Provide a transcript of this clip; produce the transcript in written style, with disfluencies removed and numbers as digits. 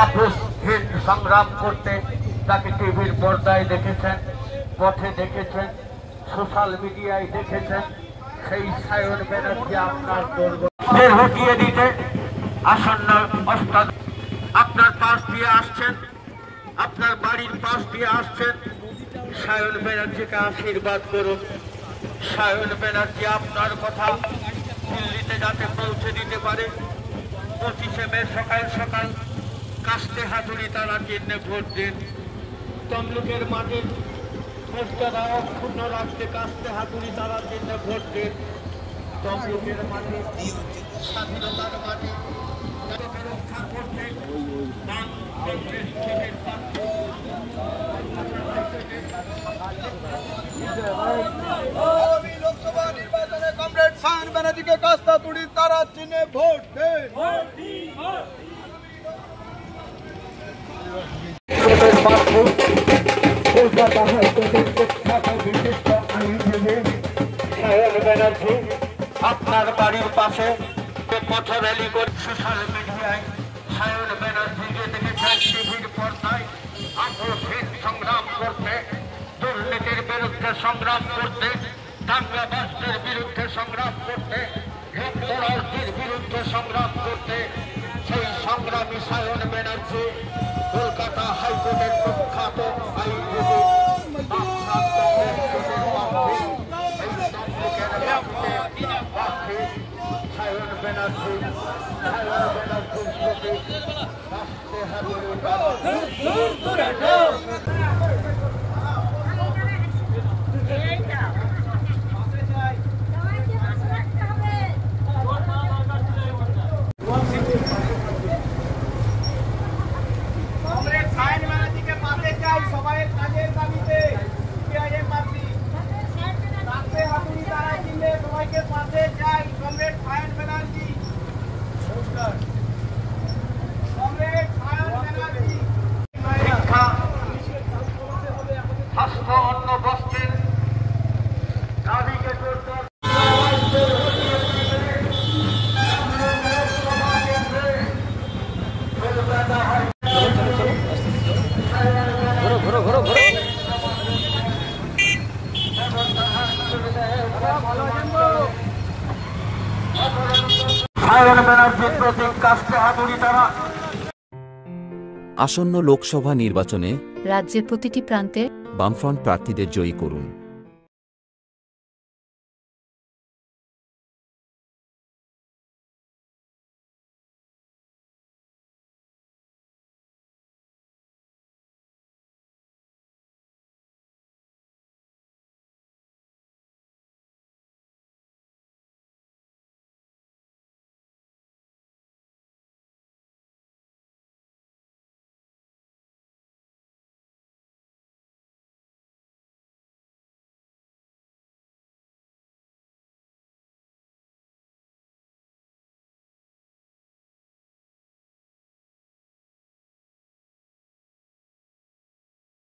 আপোষহীন সংগ্রাম করতে তাকে টিভির পর্দায় দেখেছেন, পথে দেখেছেন, সোশ্যাল মিডিয়ায় দেখেছেন। সেই সায়ন ব্যানার্জি আপনার দুর্গদের হটিয়ে দিতে আসন্ন আপনার পাশ দিয়ে আসছেন, আপনার বাড়ির পাশ দিয়ে আসছেন। সায়ন ব্যানার্জিকে আশীর্বাদ করুন। সায়ন ব্যানার্জি আপনার কথা দিল্লিতে যাতে পৌঁছে দিতে পারে। 25শে মে সকাল সকাল কাস্তে হাতুড়ি তারা চিহ্নে ভোট দিন। তমলুকের মাঠে মর্যাদা অক্ষুণ্ণ রাখতে কাস্তে হাতুড়ি তারা চিহ্নে ভোট দিন। তমলুকের মাঠে স্বাধীনতার মাঠে রক্ষা করতে লোকসভা নির্বাচনে কমরেড সায়ন ব্যানার্জিকে কাস্তে হাতুড়ি তারা চিহ্নে ভোট দিন। কলকাতা হাইকোর্টের প্রখ্যাত বিশিষ্ট আইনজীবী সায়ন ব্যানার্জি আপনার বাড়ির পাশে পথ র্যালি করে সোশ্যাল মিডিয়ায় সায়ন ব্যানার্জিকে দেখেছেন টিভির পর্দায় আপোষহীন সংগ্রাম করতে, দুর্নীতির বিরুদ্ধে সংগ্রাম করতে, দাঙ্গাবাজদের বিরুদ্ধে সংগ্রাম করতে, রাজনীতির বিরুদ্ধে সংগ্রাম করতে। সেই সংগ্রামী সায়ন ব্যানার্জি কলকাতা হাইকোর্টের প্রখ্যাত আইনজীবী সায়ন ব্যানার্জি স্বাস্থ্য অন্ন বস্ত্রের দাবিকে করতে সায়ন ব্যানার্জির প্রতীক কাস্তে হাতুড়ি তারা। আসন্ন লোকসভা নির্বাচনে রাজ্যের প্রতিটি প্রান্তে বামফ্রন্ট প্রার্থীদের জয়ী করুন।